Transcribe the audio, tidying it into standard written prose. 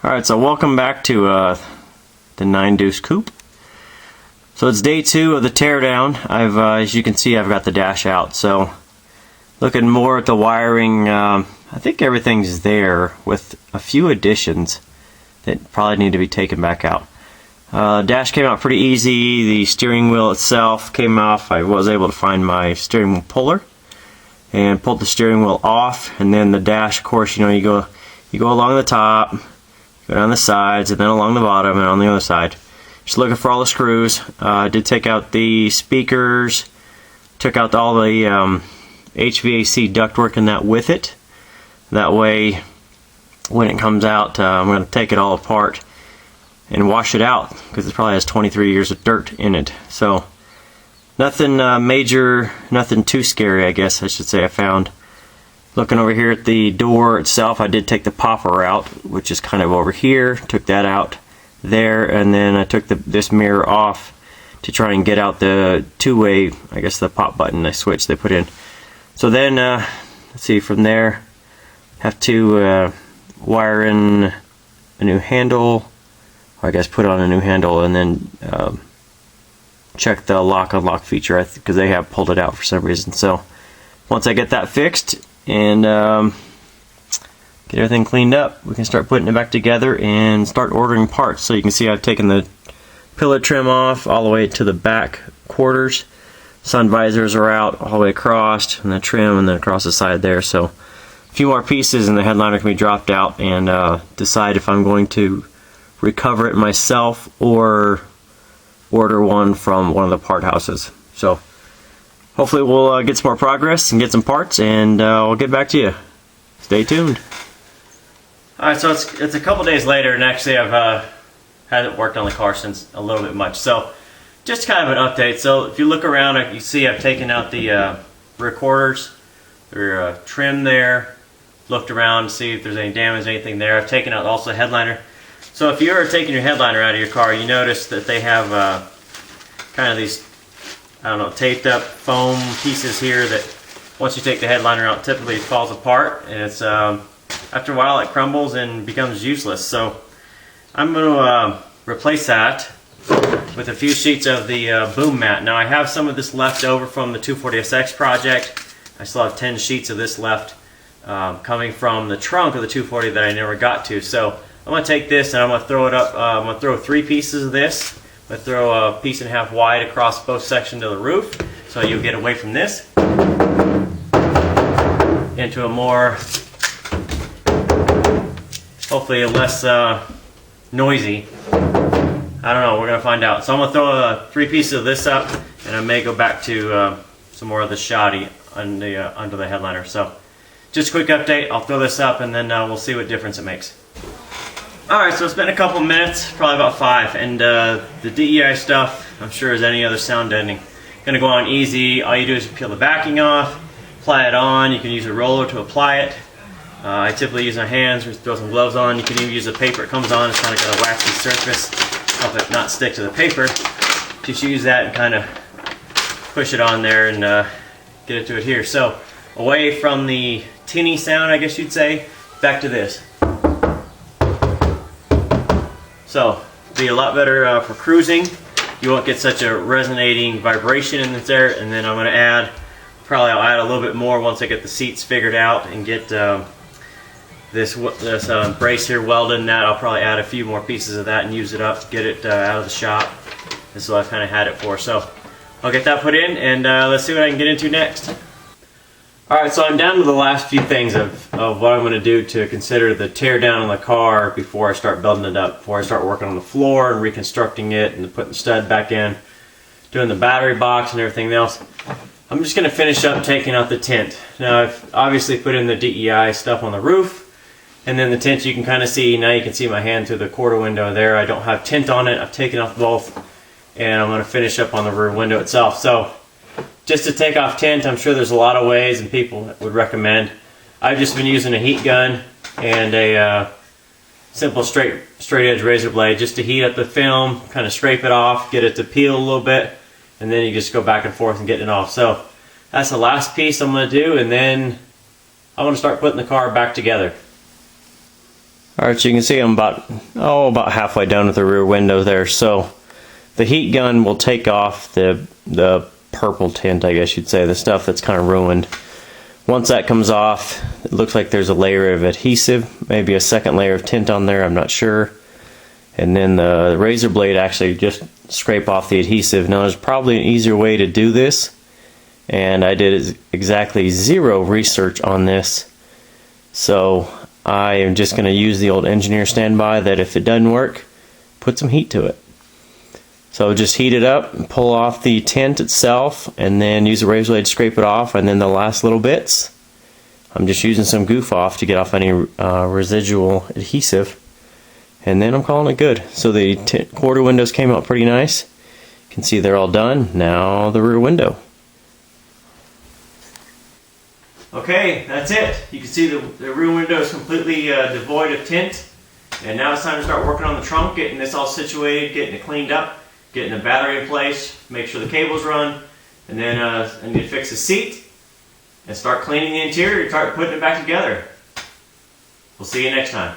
Alright, so welcome back to the 9 Deuce Coupe. So it's day 2 of the teardown. As you can see, I've got the dash out. So looking more at the wiring, I think everything's there with a few additions that probably need to be taken back out. Dash came out pretty easy. The steering wheel itself came off. I was able to find my steering wheel puller and pulled the steering wheel off, and then the dash, of course, you go along the top, go down the sides, and then along the bottom and on the other side. Just looking for all the screws. I did take out the speakers, took out all the HVAC ductwork and that with it. That way, when it comes out, I'm going to take it all apart and wash it out because it probably has 23 years of dirt in it. So nothing major, nothing too scary, I guess I should say I found. Looking over here at the door itself, I did take the popper out, which is kind of over here. Took that out there, and then I took this mirror off to try and get out the two-way, I guess the pop button, the switch they put in. So then, let's see, from there, have to wire in a new handle, or I guess put on a new handle, and then check the lock unlock feature because they have pulled it out for some reason. So once I get that fixed and get everything cleaned up, we can start putting it back together and start ordering parts. So you can see I've taken the pillar trim off all the way to the back quarters. Sun visors are out all the way across, and the trim, and then across the side there. So a few more pieces and the headliner can be dropped out, and decide if I'm going to recover it myself or order one from one of the part houses. So hopefully we'll get some more progress and get some parts, and we'll get back to you. Stay tuned. Alright, so it's a couple days later, and actually I've hadn't worked on the car since a little bit much. So just kind of an update. So if you look around, you see I've taken out the rear quarters. They're trimmed there. Looked around to see if there's any damage, anything there. I've taken out also the headliner. So if you are taking your headliner out of your car, you notice that they have kind of these, I don't know, taped up foam pieces here that once you take the headliner out, typically it falls apart, and it's after a while it crumbles and becomes useless. So I'm going to replace that with a few sheets of the boom mat. Now I have some of this left over from the 240SX project. I still have 10 sheets of this left coming from the trunk of the 240 that I never got to. So I'm going to take this and I'm going to throw it up. I'm going to throw 3 pieces of this. I'm going to throw a piece and a half wide across both sections of the roof, so you'll get away from this into a more, hopefully a less noisy. I don't know, we're going to find out. So I'm going to throw 3 pieces of this up, and I may go back to some more of the shoddy under the headliner. So just a quick update. I'll throw this up, and then we'll see what difference it makes. Alright, so it's been a couple minutes, probably about 5, and the DEI stuff, I'm sure as any other sound deadening, going to go on easy. All you do is peel the backing off, apply it on. You can use a roller to apply it. I typically use my hands or throw some gloves on. You can even use the paper it comes on. It's kind of got a waxy surface, help it not stick to the paper. Just use that and kind of push it on there and get it to adhere. So away from the tinny sound, I guess you'd say, back to this. So be a lot better for cruising. You won't get such a resonating vibration in there. And then I'm going to add, I'll add a little bit more once I get the seats figured out and get this brace here welded. And that I'll probably add a few more pieces of that and use it up, get it out of the shop. This is what I've kind of had it for. So I'll get that put in, and let's see what I can get into next. Alright, so I'm down to the last few things of what I'm going to do to consider the tear down on the car before I start building it up, before I start working on the floor and reconstructing it and putting the stud back in, doing the battery box and everything else. I'm just going to finish up taking out the tint. Now I've obviously put in the DEI stuff on the roof, and then the tint you can kind of see, now you can see my hand through the quarter window there. I don't have tint on it, I've taken off both, and I'm going to finish up on the rear window itself. So just to take off tint, I'm sure there's a lot of ways and people would recommend. I've just been using a heat gun and a simple straight edge razor blade just to heat up the film, kind of scrape it off, get it to peel a little bit, and then you just go back and forth and get it off. So that's the last piece I'm going to do, and then I'm going to start putting the car back together. Alright, so you can see I'm about halfway done with the rear window there. So the heat gun will take off the purple tint, I guess you'd say, the stuff that's kind of ruined. Once that comes off, it looks like there's a layer of adhesive, maybe a second layer of tint on there, I'm not sure. And then the razor blade actually just scrape off the adhesive. Now there's probably an easier way to do this, and I did exactly zero research on this. So I am just going to use the old engineer standby that if it doesn't work, put some heat to it. So just heat it up and pull off the tint itself, and then use a razor blade to scrape it off, and then the last little bits, I'm just using some goof off to get off any residual adhesive, and then I'm calling it good. So the quarter windows came out pretty nice. You can see they're all done. Now the rear window. Okay, that's it. You can see the rear window is completely devoid of tint, and now it's time to start working on the trunk, getting this all situated, getting it cleaned up, getting the battery in place, make sure the cables run, and then I need to fix the seat and start cleaning the interior, start putting it back together. We'll see you next time.